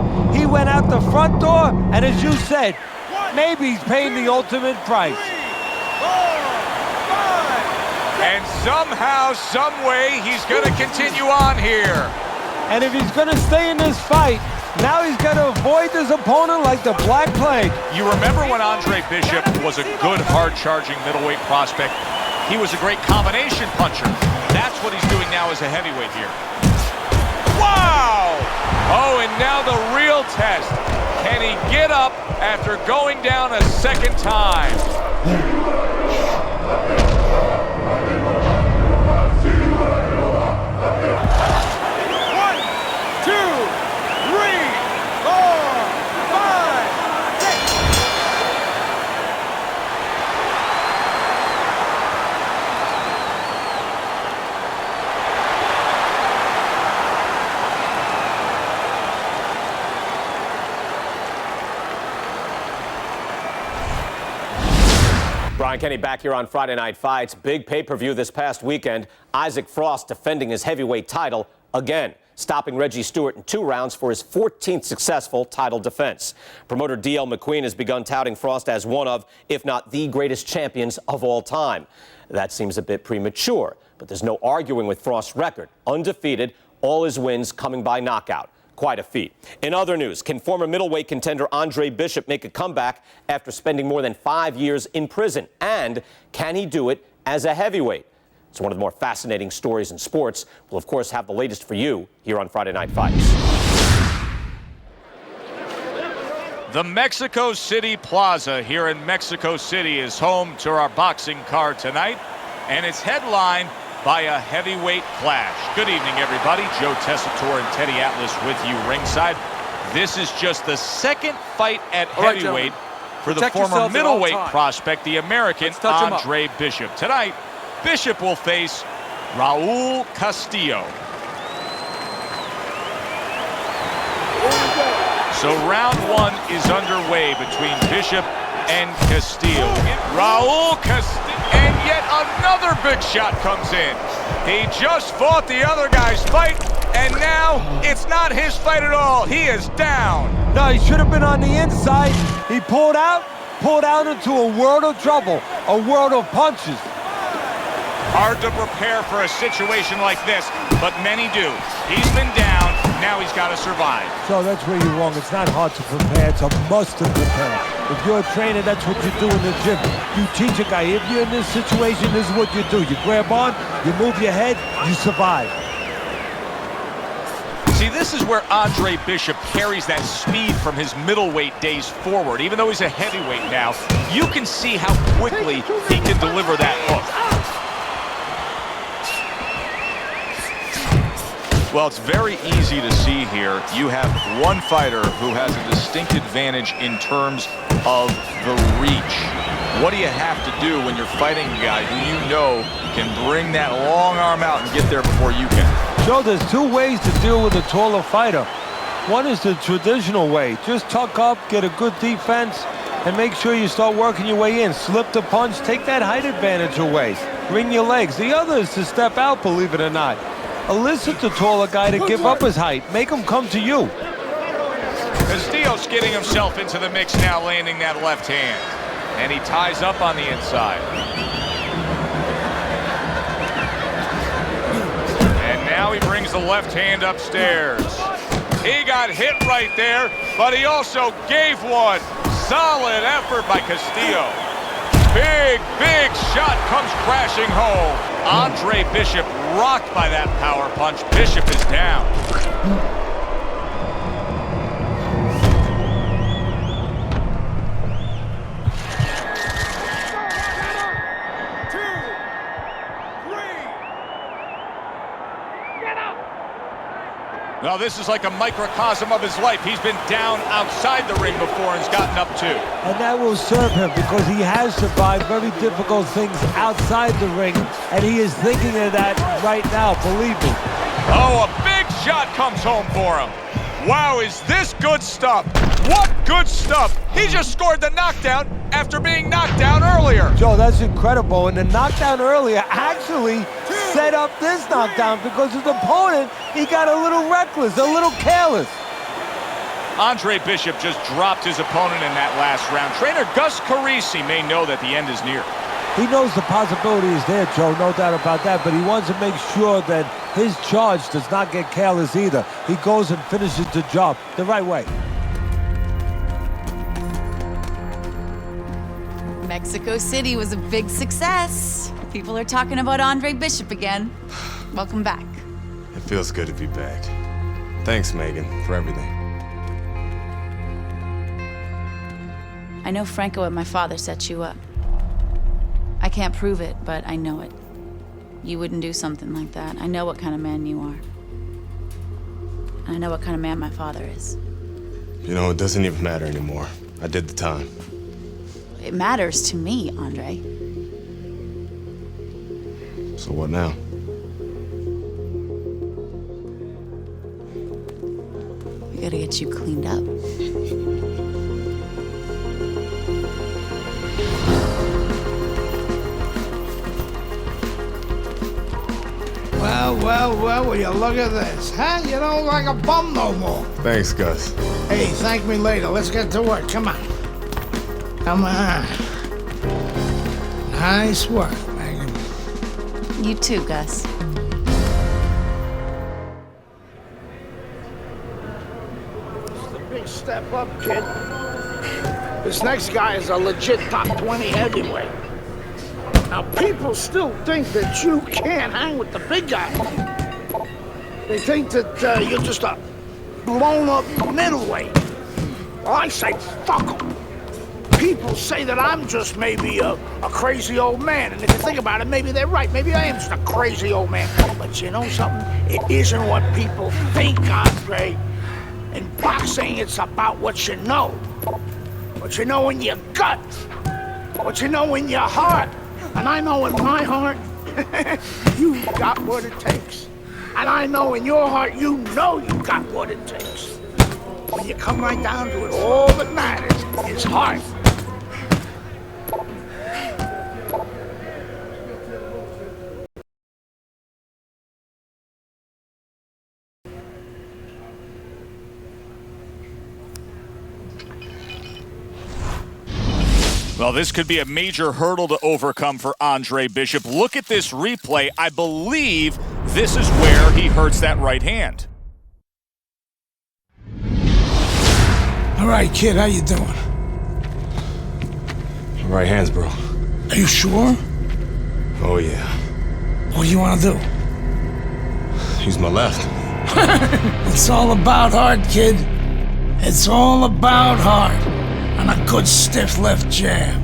door. He went out the front door, and as you said, maybe he's paying the ultimate price. And somehow, some way, he's going to continue on here. And if he's going to stay in this fight, now he's going to avoid his opponent like the Black Plague. You remember when Andre Bishop was a good, hard-charging middleweight prospect? He was a great combination puncher. That's what he's doing now as a heavyweight here. Wow! Oh, and now the real test. Can he get up after going down a second time? 1, 2, 3, 4, 5, 6. Brian Kenny back here on Friday Night Fights. Big pay-per-view this past weekend. Isaac Frost defending his heavyweight title again, stopping Reggie Stewart in 2 rounds for his 14th successful title defense. Promoter D.L. McQueen has begun touting Frost as one of, if not the greatest champions of all time. That seems a bit premature, but there's no arguing with Frost's record. Undefeated, all his wins coming by knockout. Quite a feat. In other news, can former middleweight contender Andre Bishop make a comeback after spending more than 5 years in prison? And can he do it as a heavyweight? It's one of the more fascinating stories in sports. We'll, of course, have the latest for you here on Friday Night Fights. The Mexico City Plaza here in Mexico City is home to our boxing card tonight, and it's headlined by a heavyweight clash. Good evening, everybody. Joe Tessitore and Teddy Atlas with you ringside. This is just the second fight at heavyweight for the former middleweight prospect, the American Andre Bishop. Tonight, Bishop will face Raul Castillo. So round 1 is underway between Bishop and Castillo. Raul Castillo, and yet another big shot comes in. He just fought the other guy's fight, and now it's not his fight at all. He is down. No, he should have been on the inside. He pulled out into a world of trouble, a world of punches. Hard to prepare for a situation like this, but many do. He's been down, now he's got to survive. So that's where you're wrong. It's not hard to prepare, it's a must to prepare. If you're a trainer, that's what you do in the gym. You teach a guy, if you're in this situation, this is what you do. You grab on, you move your head, you survive. See, this is where Andre Bishop carries that speed from his middleweight days forward. Even though he's a heavyweight now, you can see how quickly he can deliver that hook. Well, it's very easy to see here. You have one fighter who has a distinct advantage in terms of the reach. What do you have to do when you're fighting a guy who you know can bring that long arm out and get there before you can? So there's 2 ways to deal with a taller fighter. One is the traditional way. Just tuck up, get a good defense, and make sure you start working your way in. Slip the punch, take that height advantage away. Bring your legs. The other is to step out, believe it or not. Elicit the taller guy to give up his height. Make him come to you. Castillo's getting himself into the mix now, landing that left hand. And he ties up on the inside. And now he brings the left hand upstairs. He got hit right there, but he also gave one. Solid effort by Castillo. Big, big shot comes crashing home. Andre Bishop rocked by that power punch. Bishop is down. Now this is like a microcosm of his life. He's been down outside the ring before and has gotten up too. And that will serve him because he has survived very difficult things outside the ring, and he is thinking of that right now, believe me. Oh, a big shot comes home for him. Wow, is this good stuff? What good stuff? He just scored the knockdown after being knocked down earlier. Joe, that's incredible. And the knockdown earlier actually set up this knockdown because his opponent, he got a little reckless, a little careless. Andre Bishop just dropped his opponent in that last round. Trainer Gus Carisi may know that the end is near. He knows the possibility is there, Joe, no doubt about that, but he wants to make sure that his charge does not get careless either. He goes and finishes the job the right way. Mexico City was a big success. People are talking about Andre Bishop again. Welcome back. It feels good to be back. Thanks, Megan, for everything. I know Franco and my father set you up. I can't prove it, but I know it. You wouldn't do something like that. I know what kind of man you are. And I know what kind of man my father is. You know, it doesn't even matter anymore. I did the time. It matters to me, Andre. So what now? We gotta get you cleaned up. Well, will you look at this, huh? You don't look like a bum no more. Thanks, Gus. Hey, thank me later. Let's get to work. Come on. Come on. Nice work, Megan. You too, Gus. It's a big step up, kid. This next guy is a legit top 20 heavyweight. Now, people still think that you can't hang with the big guy. They think that you're just a blown-up middleweight. Well, I say fuck 'em. People say that I'm just maybe a crazy old man, and if you think about it, maybe they're right. Maybe I am just a crazy old man. But you know something? It isn't what people think, Andre. In boxing, it's about what you know. What you know in your gut. What you know in your heart. And I know in my heart, you got what it takes. And I know in your heart, you know you got what it takes. When you come right down to it, all that matters is heart. Well, this could be a major hurdle to overcome for Andre Bishop. Look at this replay. I believe this is where he hurts that right hand. All right, kid, how you doing? My right hand's, bro. Are you sure? Oh, yeah. What do you want to do? Use my left. It's all about heart, kid. It's all about heart. And a good stiff left jab.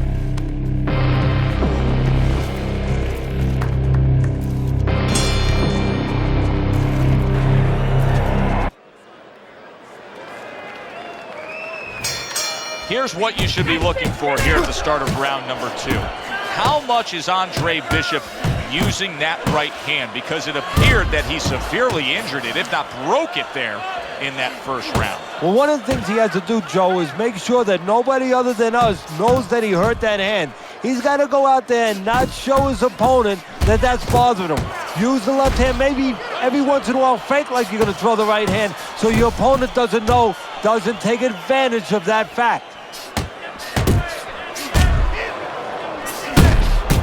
Here's what you should be looking for here at the start of round number 2. How much is Andre Bishop using that right hand? Because it appeared that he severely injured it, if not broke it there in that first round. Well, one of the things he has to do, Joe, is make sure that nobody other than us knows that he hurt that hand. He's got to go out there and not show his opponent that that's bothering him. Use the left hand, maybe every once in a while fake like you're going to throw the right hand so your opponent doesn't know, doesn't take advantage of that fact.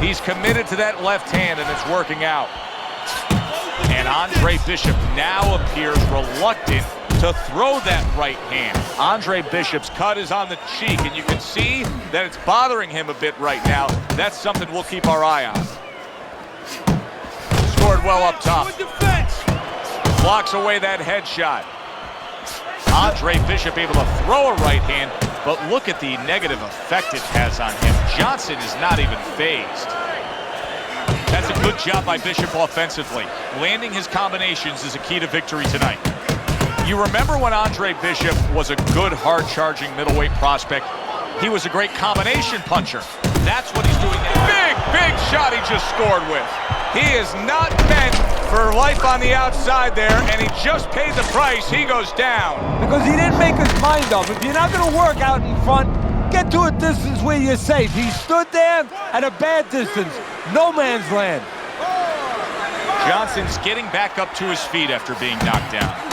He's committed to that left hand, and it's working out. And Andre Bishop now appears reluctant to throw that right hand. Andre Bishop's cut is on the cheek, and you can see that it's bothering him a bit right now. That's something we'll keep our eye on. Scored well up top. Blocks away that headshot. Andre Bishop able to throw a right hand, but look at the negative effect it has on him. Johnson is not even phased. That's a good job by Bishop offensively. Landing his combinations is a key to victory tonight. You remember when Andre Bishop was a good, hard-charging middleweight prospect? He was a great combination puncher. That's what he's doing now. Big shot he just scored with. He is not meant for life on the outside there, and he just paid the price. He goes down. Because he didn't make his mind up. If you're not going to work out in front, get to a distance where you're safe. He stood there at a bad distance. No man's land. Johnson's getting back up to his feet after being knocked down.